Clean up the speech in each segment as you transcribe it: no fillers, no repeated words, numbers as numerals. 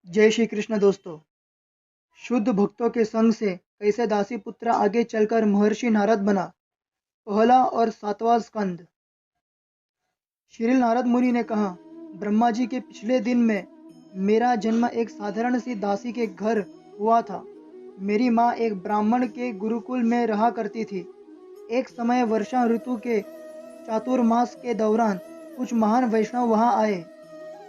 जय श्री कृष्ण दोस्तों। शुद्ध भक्तों के संग से कैसे दासी पुत्र आगे चलकर महर्षि नारद बना। पहला और सातवां स्कंद। श्री नारद मुनि ने कहा, ब्रह्मा जी के पिछले दिन में मेरा जन्म एक साधारण सी दासी के घर हुआ था। मेरी माँ एक ब्राह्मण के गुरुकुल में रहा करती थी। एक समय वर्षा ऋतु के चातुर्मास के दौरान कुछ महान वैष्णव वहाँ आए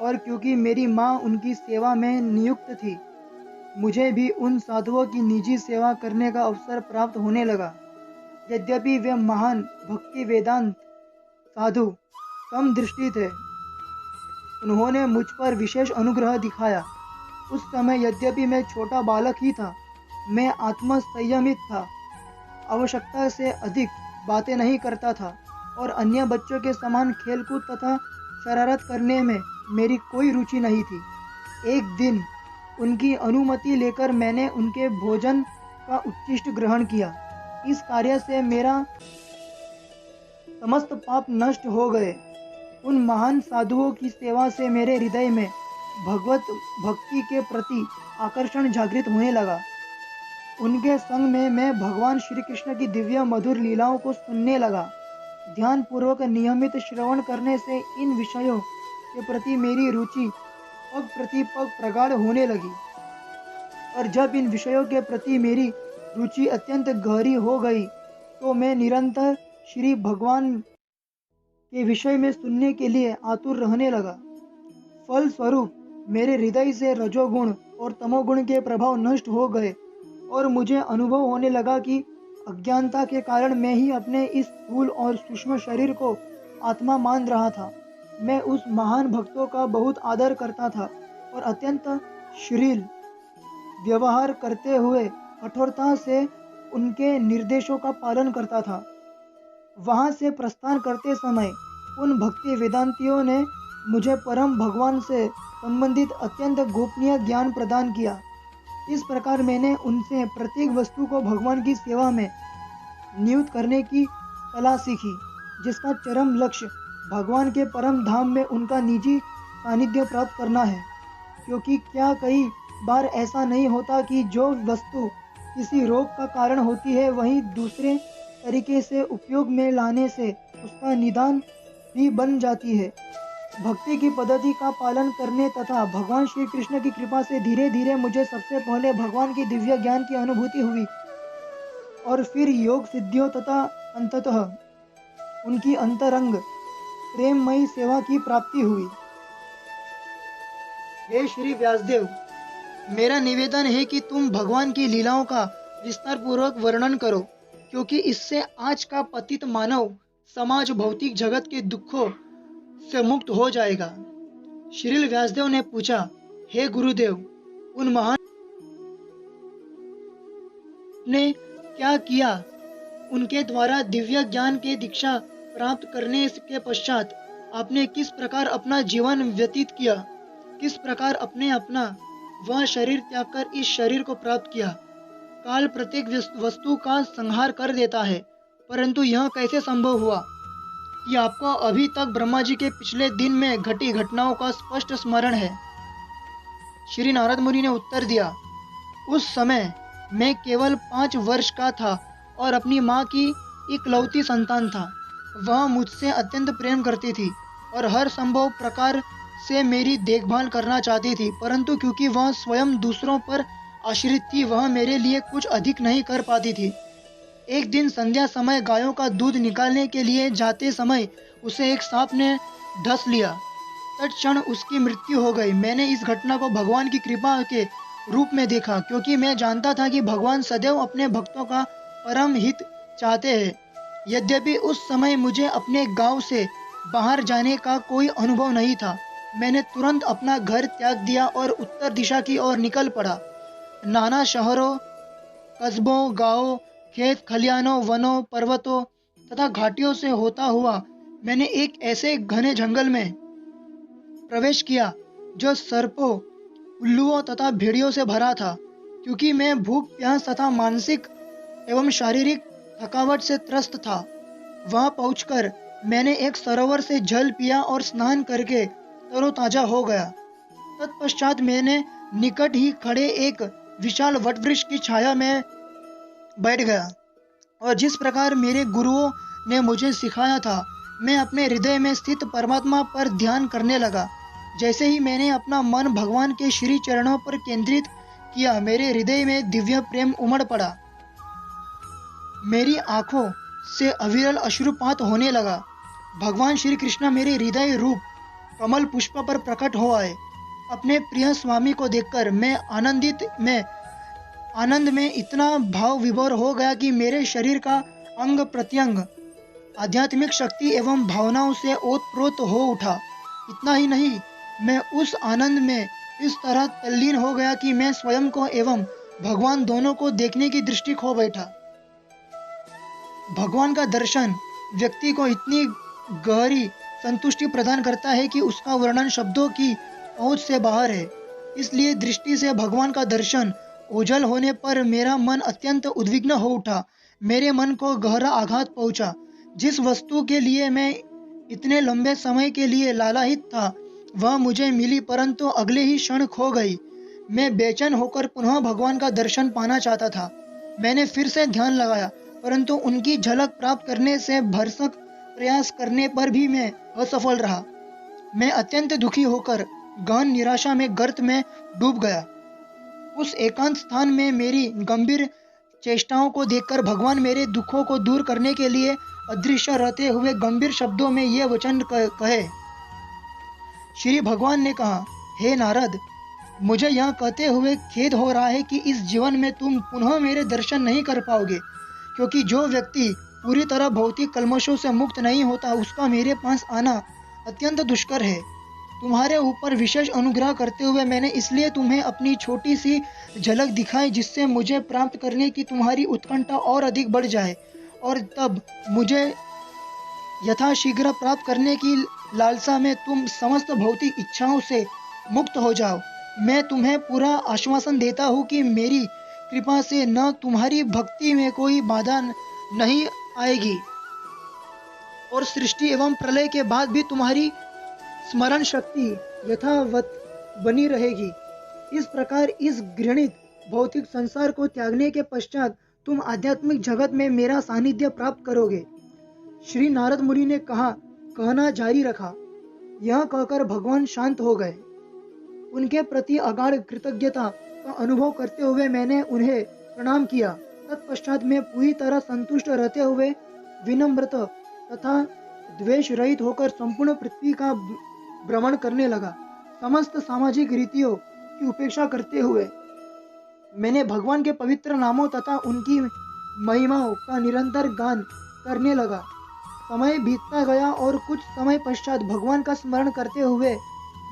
और क्योंकि मेरी माँ उनकी सेवा में नियुक्त थी, मुझे भी उन साधुओं की निजी सेवा करने का अवसर प्राप्त होने लगा। यद्यपि वे महान भक्ति वेदांत साधु समदृष्टि थे, उन्होंने मुझ पर विशेष अनुग्रह दिखाया। उस समय यद्यपि मैं छोटा बालक ही था, मैं आत्म संयमित था, आवश्यकता से अधिक बातें नहीं करता था और अन्य बच्चों के समान खेलकूद तथा शरारत करने में मेरी कोई रुचि नहीं थी। एक दिन उनकी अनुमति लेकर मैंने उनके भोजन का उच्छिष्ट ग्रहण किया। इस कार्य से मेरा समस्त पाप नष्ट हो गए। उन महान साधुओं की सेवा से मेरे हृदय में भगवत भक्ति के प्रति आकर्षण जागृत होने लगा। उनके संग में मैं भगवान श्री कृष्ण की दिव्य मधुर लीलाओं को सुनने लगा। ध्यान पूर्वक नियमित श्रवण करने से इन विषयों के प्रति मेरी रुचि पग प्रति पग प्रगाढ़ होने लगी और जब इन विषयों के प्रति मेरी रुचि अत्यंत गहरी हो गई तो मैं निरंतर श्री भगवान के विषय में सुनने के लिए आतुर रहने लगा। फल स्वरूप मेरे हृदय से रजोगुण और तमोगुण के प्रभाव नष्ट हो गए और मुझे अनुभव होने लगा कि अज्ञानता के कारण मैं ही अपने इस स्थूल और सूक्ष्म शरीर को आत्मा मान रहा था। मैं उस महान भक्तों का बहुत आदर करता था और अत्यंत श्लील व्यवहार करते हुए कठोरता से उनके निर्देशों का पालन करता था। वहाँ से प्रस्थान करते समय उन भक्ति वेदांतियों ने मुझे परम भगवान से संबंधित अत्यंत गोपनीय ज्ञान प्रदान किया। इस प्रकार मैंने उनसे प्रत्येक वस्तु को भगवान की सेवा में नियुक्त करने की कला सीखी, जिसका चरम लक्ष्य भगवान के परम धाम में उनका निजी सानिध्य प्राप्त करना है। क्योंकि क्या कई बार ऐसा नहीं होता कि जो वस्तु किसी रोग का कारण होती है वहीं दूसरे तरीके से उपयोग में लाने से उसका निदान भी बन जाती है। भक्ति की पद्धति का पालन करने तथा भगवान श्री कृष्ण की कृपा से धीरे धीरे मुझे सबसे पहले भगवान की दिव्य ज्ञान की अनुभूति हुई और फिर योग सिद्धियों तथा अंततः उनकी अंतरंग प्रेममयी सेवा की प्राप्ति हुई। हे श्री व्यासदेव, मेरा निवेदन है कि तुम भगवान की लीलाओं का विस्तार पूर्वक वर्णन करो, क्योंकि इससे आज का पतित मानव समाज भौतिक जगत के दुखों से मुक्त हो जाएगा। श्री व्यासदेव ने पूछा, हे गुरुदेव, उन महान ने क्या किया? उनके द्वारा दिव्य ज्ञान के दीक्षा प्राप्त करने के पश्चात आपने किस प्रकार अपना जीवन व्यतीत किया? किस प्रकार अपने अपना वह शरीर त्याग कर इस शरीर को प्राप्त किया? काल प्रत्येक वस्तु का संहार कर देता है, परंतु यह कैसे संभव हुआ कि आपको अभी तक ब्रह्मा जी के पिछले दिन में घटी घटनाओं का स्पष्ट स्मरण है? श्री नारद मुनि ने उत्तर दिया, उस समय मैं केवल 5 वर्ष का था और अपनी माँ की इकलौती संतान था। वह मुझसे अत्यंत प्रेम करती थी और हर संभव प्रकार से मेरी देखभाल करना चाहती थी, परंतु क्योंकि वह स्वयं दूसरों पर आश्रित थी, वह मेरे लिए कुछ अधिक नहीं कर पाती थी। एक दिन संध्या समय गायों का दूध निकालने के लिए जाते समय उसे एक सांप ने डस लिया। तत्क्षण उसकी मृत्यु हो गई। मैंने इस घटना को भगवान की कृपा के रूप में देखा, क्योंकि मैं जानता था कि भगवान सदैव अपने भक्तों का परम हित चाहते हैं। यद्यपि उस समय मुझे अपने गांव से बाहर जाने का कोई अनुभव नहीं था, मैंने तुरंत अपना घर त्याग दिया और उत्तर दिशा की ओर निकल पड़ा। नाना शहरों, कस्बों, गांवों, खेत खलिहानों, वनों, पर्वतों तथा घाटियों से होता हुआ मैंने एक ऐसे घने जंगल में प्रवेश किया जो सर्पों, उल्लुओं तथा भेड़ियों से भरा था। क्योंकि मैं भूख, प्यास तथा मानसिक एवं शारीरिक थकावट से त्रस्त था, वहां पहुंचकर मैंने एक सरोवर से जल पिया और स्नान करके तरोताजा हो गया। तत्पश्चात मैंने निकट ही खड़े एक विशाल वटवृक्ष की छाया में बैठ गया और जिस प्रकार मेरे गुरुओं ने मुझे सिखाया था, मैं अपने हृदय में स्थित परमात्मा पर ध्यान करने लगा। जैसे ही मैंने अपना मन भगवान के श्री चरणों पर केंद्रित किया, मेरे हृदय में दिव्य प्रेम उमड़ पड़ा। मेरी आंखों से अविरल अश्रुपात होने लगा। भगवान श्री कृष्ण मेरे हृदय रूप कमल पुष्प पर प्रकट हो आए। अपने प्रिय स्वामी को देखकर मैं आनंद में इतना भाव विभोर हो गया कि मेरे शरीर का अंग प्रत्यंग आध्यात्मिक शक्ति एवं भावनाओं से ओतप्रोत हो उठा। इतना ही नहीं, मैं उस आनंद में इस तरह तल्लीन हो गया कि मैं स्वयं को एवं भगवान दोनों को देखने की दृष्टि खो बैठा। भगवान का दर्शन व्यक्ति को इतनी गहरी संतुष्टि प्रदान करता है कि उसका वर्णन शब्दों की पहुंच से बाहर है। इसलिए दृष्टि से भगवान का दर्शन ओझल होने पर मेरा मन अत्यंत उद्विग्न हो उठा। मेरे मन को गहरा आघात पहुंचा। जिस वस्तु के लिए मैं इतने लंबे समय के लिए लालायित था, वह मुझे मिली परंतु अगले ही क्षण खो गई। मैं बेचैन होकर पुनः भगवान का दर्शन पाना चाहता था। मैंने फिर से ध्यान लगाया, परंतु उनकी झलक प्राप्त करने से भरसक प्रयास करने पर भी मैं असफल रहा। मैं अत्यंत दुखी होकर गहन निराशा में गर्त में डूब गया। उस एकांत स्थान में मेरी गंभीर चेष्टाओं को देखकर भगवान मेरे दुखों को दूर करने के लिए अदृश्य रहते हुए गंभीर शब्दों में ये वचन कहे। श्री भगवान ने कहा, हे नारद, मुझे यह कहते हुए खेद हो रहा है कि इस जीवन में तुम पुनः मेरे दर्शन नहीं कर पाओगे, क्योंकि जो व्यक्ति पूरी तरह भौतिक कल्मशों से मुक्त नहीं होता, उसका मेरे पास आना अत्यंत दुष्कर है। तुम्हारे ऊपर विशेष अनुग्रह करते हुए मैंने इसलिए तुम्हें अपनी छोटी सी झलक दिखाई, जिससे मुझे प्राप्त करने की तुम्हारी उत्कंठा और अधिक बढ़ जाए और तब मुझे यथाशीघ्र प्राप्त करने की लालसा में तुम समस्त भौतिक इच्छाओं से मुक्त हो जाओ। मैं तुम्हें पूरा आश्वासन देता हूँ कि मेरी कृपा से न तुम्हारी भक्ति में कोई बाधा नहीं आएगी और सृष्टि एवं प्रलय के बाद भी तुम्हारी स्मरण शक्ति यथावत बनी रहेगी। इस प्रकार इस घृणित भौतिक संसार को त्यागने के पश्चात तुम आध्यात्मिक जगत में मेरा सानिध्य प्राप्त करोगे। श्री नारद मुनि ने कहना जारी रखा। यह कहकर भगवान शांत हो गए। उनके प्रति अगाध कृतज्ञता का अनुभव करते हुए मैंने उन्हें प्रणाम किया। तत्पश्चात मैं पूरी तरह संतुष्ट रहते हुए विनम्रत तथा द्वेष रहित होकर संपूर्ण पृथ्वी का भ्रमण करने लगा। समस्त सामाजिक रीतियों की उपेक्षा करते हुए मैंने भगवान के पवित्र नामों तथा उनकी महिमाओं का निरंतर गान करने लगा। समय बीतता गया और कुछ समय पश्चात भगवान का स्मरण करते हुए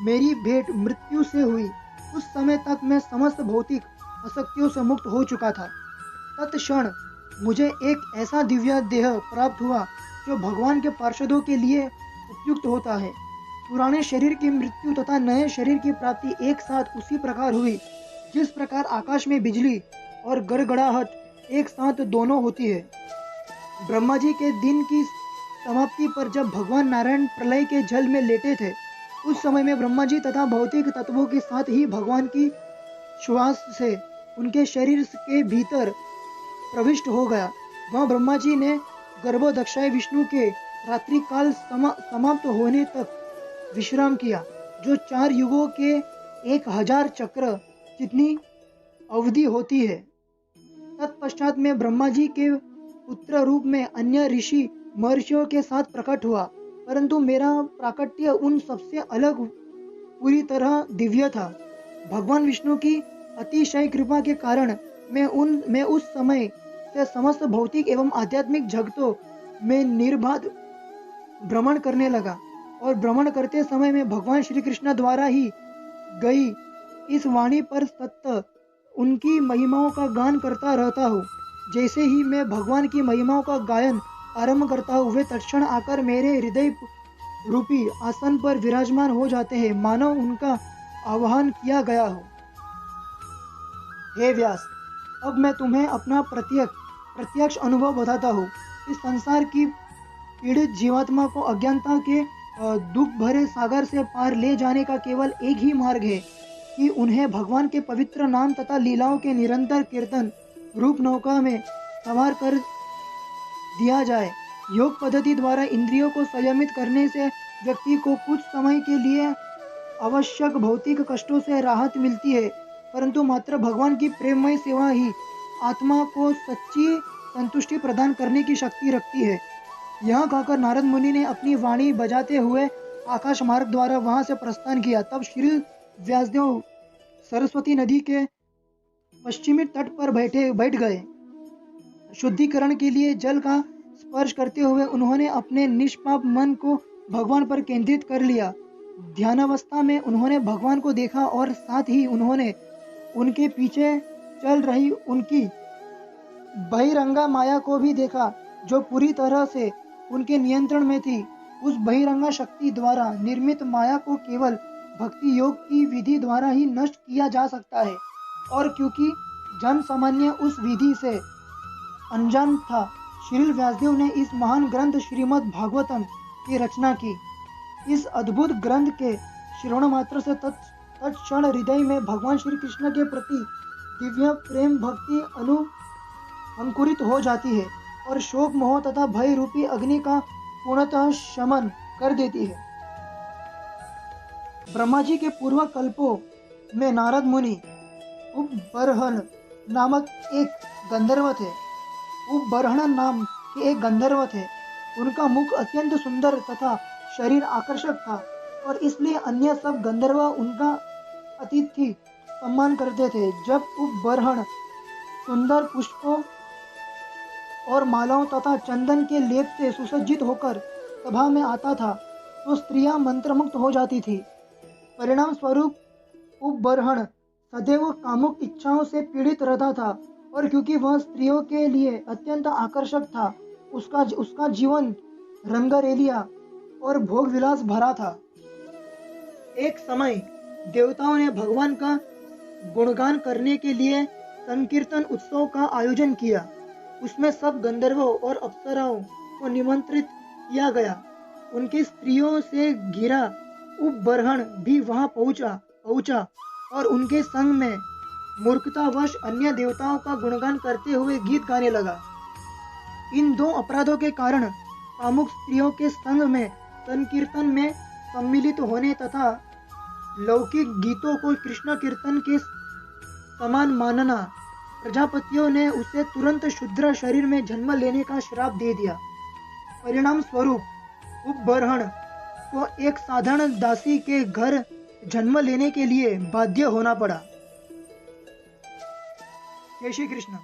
मेरी भेंट मृत्यु से हुई। उस समय तक मैं समस्त भौतिक आसक्तियों से मुक्त हो चुका था। तत्क्षण मुझे एक ऐसा दिव्य देह प्राप्त हुआ जो भगवान के पार्षदों के लिए उपयुक्त होता है। पुराने शरीर की मृत्यु तथा नए शरीर की प्राप्ति एक साथ उसी प्रकार हुई जिस प्रकार आकाश में बिजली और गड़गड़ाहट एक साथ दोनों होती है। ब्रह्मा जी के दिन की समाप्ति पर जब भगवान नारायण प्रलय के जल में लेटे थे, उस समय में ब्रह्मा जी तथा भौतिक तत्वों के साथ ही भगवान की श्वास से उनके शरीर के भीतर प्रविष्ट हो गया। वह ब्रह्मा जी ने गर्भोदक्षाय विष्णु के रात्रि काल समाप्त होने तक विश्राम किया, जो 4 युगों के 1000 चक्र जितनी अवधि होती है। तत्पश्चात में ब्रह्मा जी के पुत्र रूप में अन्य ऋषि महर्षियों के साथ प्रकट हुआ, परंतु मेरा प्राकट्य उन सबसे अलग पूरी तरह दिव्य था। भगवान विष्णु की अतिशय कृपा के कारण मैं उस समय से समस्त भौतिक एवं आध्यात्मिक जगतों में निर्बाध भ्रमण करने लगा और भ्रमण करते समय में भगवान श्री कृष्ण द्वारा ही गई इस वाणी पर सतत उनकी महिमाओं का गान करता रहता हूँ। जैसे ही मैं भगवान की महिमाओं का गायन आरंभ करता हूँ, वे तत्क्षण आकर मेरे हृदय रूपी आसन पर विराजमान हो जाते हैं, मानो उनका आह्वान किया गया हो। हे व्यास, अब मैं तुम्हें अपना प्रत्यक्ष अनुभव बताता हूँ। इस संसार की पीड़ित जीवात्मा को अज्ञानता के दुख भरे सागर से पार ले जाने का केवल एक ही मार्ग है कि उन्हें भगवान के पवित्र नाम तथा लीलाओं के निरंतर कीर्तन रूप नौका में सवार कर दिया जाए। योग पद्धति द्वारा इंद्रियों को संयमित करने से व्यक्ति को कुछ समय के लिए आवश्यक भौतिक कष्टों से राहत मिलती है, परंतु मात्र भगवान की प्रेममय सेवा ही आत्मा को सच्ची संतुष्टि प्रदान करने की शक्ति रखती है। यह कहकर नारद मुनि ने अपनी वाणी बजाते हुए आकाश मार्ग द्वारा वहां से प्रस्थान किया। तब श्री व्यासदेव सरस्वती नदी के पश्चिमी तट पर बैठ गए। शुद्धिकरण के लिए जल का स्पर्श करते हुए उन्होंने अपने निष्पाप मन को भगवान पर केंद्रित कर लिया। ध्यानावस्था में उन्होंने भगवान को देखा और साथ ही उन्होंने उनके पीछे चल रही उनकी बहिरंगा माया को भी देखा, जो पूरी तरह से उनके नियंत्रण में थी। उस बहिरंगा शक्ति द्वारा निर्मित माया को केवल भक्ति योग की विधि द्वारा ही नष्ट किया जा सकता है, और क्योंकि जन सामान्य उस विधि से अनजान था, श्री व्यासदेव ने इस महान ग्रंथ श्रीमद् भागवतम की रचना की। इस अद्भुत ग्रंथ के श्रवण मात्र से तत्क्षण हृदय में भगवान श्री कृष्ण के प्रति दिव्य प्रेम भक्ति अंकुरित हो जाती है और शोक मोह तथा भय रूपी अग्नि का पूर्णतः शमन कर देती है। ब्रह्मा जी के पूर्व कल्पों में नारद मुनि उपबर्हण नामक एक गंधर्व थे। उपबर्हण नाम के एक गंधर्व थे। उनका मुख अत्यंत सुंदर तथा शरीर आकर्षक था और इसलिए अन्य सब गंधर्व उनका अतिथि सम्मान करते थे। जब उपबर्हण सुंदर पुष्पों और मालाओं तथा चंदन के लेप से सुसज्जित होकर सभा में आता था, तो स्त्रियां मंत्रमुग्ध हो जाती थी। परिणाम स्वरूप उपबर्हण सदैव कामुक इच्छाओं से पीड़ित रहता था, और क्योंकि वह स्त्रियों के लिए अत्यंत आकर्षक था, उसका जीवन रंगरेलिया और भोग विलास भरा था। एक समय देवताओं ने भगवान का गुणगान करने के लिए संकीर्तन उत्सव का आयोजन किया। उसमें सब गंधर्वों और अप्सराओं को निमंत्रित किया गया। उनकी स्त्रियों से घिरा उपबर्हण भी वहां पहुंचा और उनके संग में मूर्खतावश अन्य देवताओं का गुणगान करते हुए गीत गाने लगा। इन दो अपराधों के कारण कामुक स्त्रियों के संग में संकीर्तन में सम्मिलित होने तथा लौकिक गीतों को कृष्ण कीर्तन के समान मानना, प्रजापतियों ने उसे तुरंत शूद्र शरीर में जन्म लेने का श्राप दे दिया। परिणाम स्वरूप उपबर्हण को एक साधारण दासी के घर जन्म लेने के लिए बाध्य होना पड़ा। जय श्री कृष्ण।